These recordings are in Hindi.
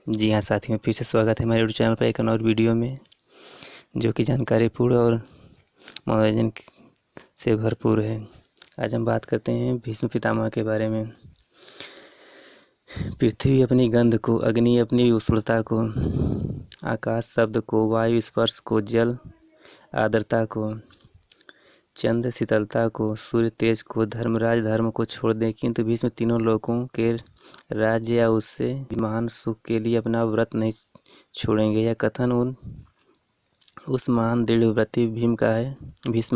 जी हाँ साथियों, फिर से स्वागत है हमारे यूट्यूब चैनल पर एक और वीडियो में, जो कि जानकारीपूर्ण और मनोरंजन से भरपूर है। आज हम बात करते हैं भीष्म पितामह के बारे में। पृथ्वी अपनी गंध को, अग्नि अपनी उष्णता को, आकाश शब्द को, वायु स्पर्श को, जल आर्द्रता को, चंद्र शीतलता को, सूर्य तेज को, धर्मराज धर्म को छोड़ दें, किंतु भीष्म तीनों लोकों के राज्य या उससे महान सुख के लिए अपना व्रत नहीं छोड़ेंगे। यह कथन उस महान दृढ़व्रती भीष्म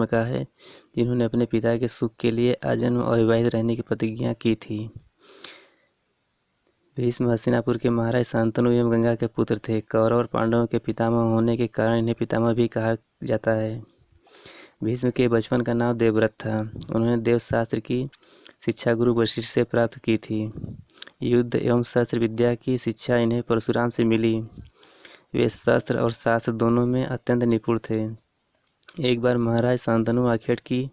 का है, जिन्होंने अपने पिता के सुख के लिए आजन्म अविवाहित रहने की प्रतिज्ञा की थी। भीष्म हस्तिनापुर के महाराज शांतनु एवं गंगा के पुत्र थे। कौरव और पांडवों के पितामह होने के कारण इन्हें पितामह भी कहा जाता है। भीष्म के बचपन का नाम देवव्रत था। उन्होंने देवशास्त्र की शिक्षा गुरु वशिष्ठ से प्राप्त की थी। युद्ध एवं शस्त्र विद्या की शिक्षा इन्हें परशुराम से मिली। वे शस्त्र और शास्त्र दोनों में अत्यंत निपुण थे। एक बार महाराज शांतनु आखेट की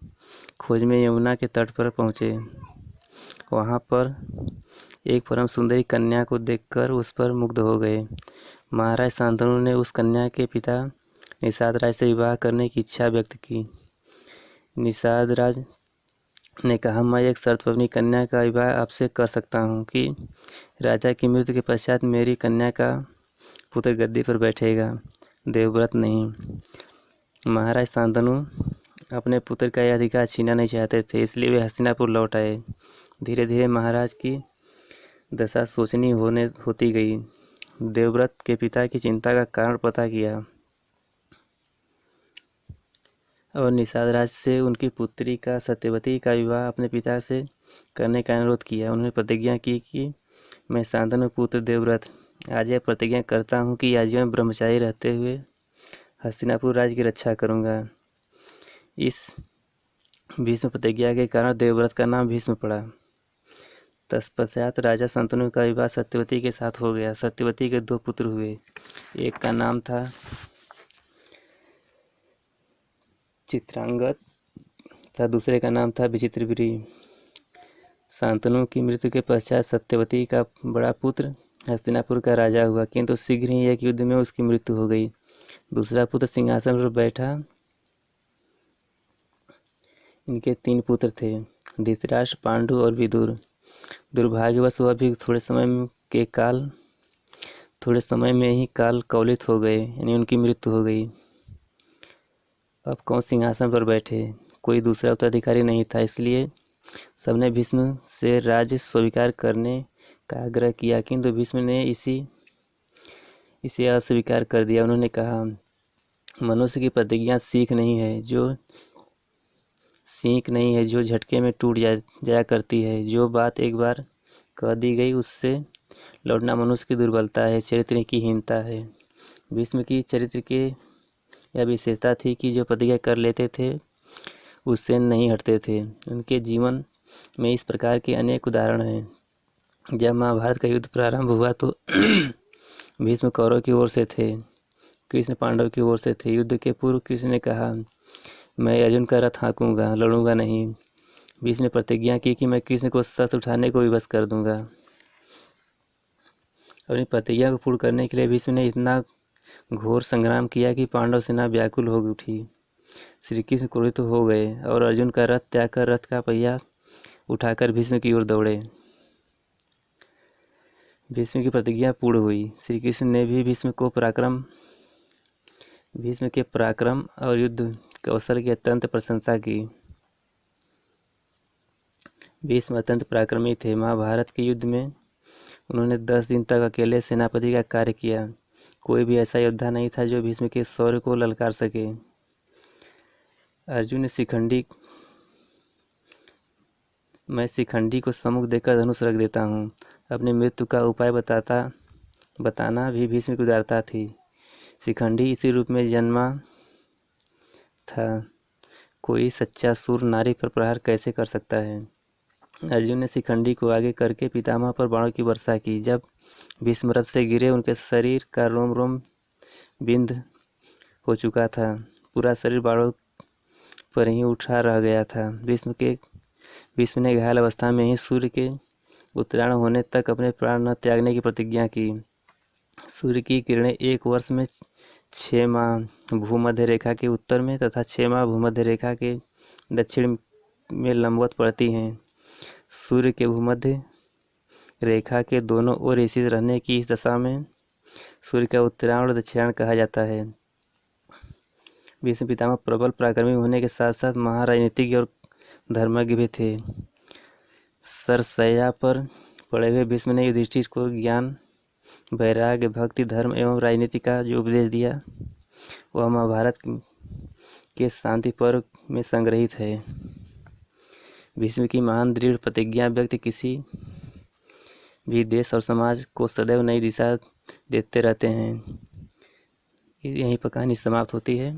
खोज में यमुना के तट पर पहुँचे। वहाँ पर एक परम सुंदरी कन्या को देखकर उस पर मुग्ध हो गए। महाराज शांतनु ने उस कन्या के पिता निषाद राज से विवाह करने की इच्छा व्यक्त की। निषाद राज ने कहा, मैं एक शर्त पर अपनी कन्या का विवाह आपसे कर सकता हूँ कि राजा की मृत्यु के पश्चात मेरी कन्या का पुत्र गद्दी पर बैठेगा, देवव्रत नहीं। महाराज शांतनु अपने पुत्र का यह अधिकार छीनना नहीं चाहते थे, इसलिए वे हस्तिनापुर लौट आए। धीरे धीरे महाराज की दशा सोचनी होती गई। देवव्रत के पिता की चिंता का कारण पता किया और निषाद राज से उनकी पुत्री का सत्यवती का विवाह अपने पिता से करने का अनुरोध किया। उन्होंने प्रतिज्ञा की कि मैं शांतनु पुत्र देवव्रत आज यह प्रतिज्ञा करता हूँ कि आजीवन ब्रह्मचारी रहते हुए हस्तिनापुर राज्य की रक्षा करूँगा। इस भीष्म प्रतिज्ञा के कारण देवव्रत का नाम भीष्म पड़ा। तत्पश्चात राजा शांतनु का विवाह सत्यवती के साथ हो गया। सत्यवती के 2 पुत्र हुए। एक का नाम था चित्रांगद तथा दूसरे का नाम था विचित्रवीर्य। शांतनु की मृत्यु के पश्चात सत्यवती का बड़ा पुत्र हस्तिनापुर का राजा हुआ, किंतु शीघ्र ही एक युद्ध में उसकी मृत्यु हो गई। दूसरा पुत्र सिंहासन पर बैठा। इनके 3 पुत्र थे, धृतराष्ट्र, पांडु और विदुर। दुर्भाग्यवश वह भी थोड़े समय में ही काल कवलित हो गए, यानी उनकी मृत्यु हो गई। अब कौन सिंहासन पर बैठे? कोई दूसरा उत्तराधिकारी नहीं था, इसलिए सबने भीष्म से राज्य स्वीकार करने का आग्रह किया, किंतु भीष्म ने इसे अस्वीकार कर दिया। उन्होंने कहा, मनुष्य की प्रतिज्ञा सीख नहीं है जो झटके में टूट जाया करती है। जो बात एक बार कह दी गई उससे लौटना मनुष्य की दुर्बलता है, चरित्र की हीनता है। भीष्म की चरित्र की यह विशेषता थी कि जो प्रतिज्ञा कर लेते थे उससे नहीं हटते थे। उनके जीवन में इस प्रकार के अनेक उदाहरण हैं। जब महाभारत का युद्ध प्रारंभ हुआ तो भीष्म कौरव की ओर से थे, कृष्ण पांडव की ओर से थे। युद्ध के पूर्व कृष्ण ने कहा, मैं अर्जुन का रथ हाँकूंगा, लड़ूंगा नहीं। भीष्म ने प्रतिज्ञा की कि मैं कृष्ण को शस्त्र उठाने को विवश कर दूंगा। अपनी प्रतिज्ञा को पूर्ण करने के लिए भीष्म ने इतना घोर संग्राम किया कि पांडव सेना व्याकुल हो उठी। श्री कृष्ण क्रोधित हो गए और अर्जुन का रथ त्याग कर रथ का पहिया उठाकर भीष्म की ओर दौड़े। भीष्म की प्रतिज्ञा पूर्ण हुई। श्री कृष्ण ने भी भीष्म के पराक्रम और युद्ध कौशल की अत्यंत प्रशंसा की। भीष्म अत्यंत पराक्रमी थे। महाभारत के युद्ध में उन्होंने 10 दिन तक अकेले सेनापति का कार्य किया। कोई भी ऐसा योद्धा नहीं था जो भीष्म के शौर्य को ललकार सके। अर्जुन ने मैं शिखंडी को सम्मुख देकर धनुष रख देता हूँ। अपनी मृत्यु का उपाय बताना भी भीष्म की उदारता थी। शिखंडी इसी रूप में जन्मा था। कोई सच्चा सूर नारी पर प्रहार कैसे कर सकता है? अर्जुन ने शिखंडी को आगे करके पितामह पर बाणों की वर्षा की। जब भीष्म रथ से गिरे, उनके शरीर का रोम रोम बिंद हो चुका था। पूरा शरीर बाणों पर ही उठा रह गया था। भीष्म ने घायल अवस्था में ही सूर्य के उत्तरायण होने तक अपने प्राण न त्यागने की प्रतिज्ञा की। सूर्य की किरणें एक वर्ष में 6 माह भूमध्य रेखा के उत्तर में तथा 6 माह भूमध्य रेखा के दक्षिण में लंबवत पड़ती हैं। सूर्य के भूमध्य रेखा के दोनों ओर स्थित रहने की इस दशा में सूर्य का उत्तरायण और दक्षिणायन कहा जाता है। भीष्म पितामह प्रबल पराक्रमी होने के साथ साथ महाराजनीतिज्ञ और धर्मज्ञ भी थे। सरसैया पर पड़े हुए भीष्म ने युधिष्ठिर को ज्ञान, वैराग्य, भक्ति, धर्म एवं राजनीति का जो उपदेश दिया वह महाभारत के शांति पर्व में संग्रहित है। भीष्म की महान दृढ़ प्रतिज्ञा व्यक्ति किसी भी देश और समाज को सदैव नई दिशा देते रहते हैं। यहीं पर कहानी समाप्त होती है।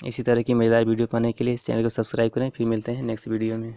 इसी तरह की मज़ेदार वीडियो पाने के लिए इस चैनल को सब्सक्राइब करें। फिर मिलते हैं नेक्स्ट वीडियो में।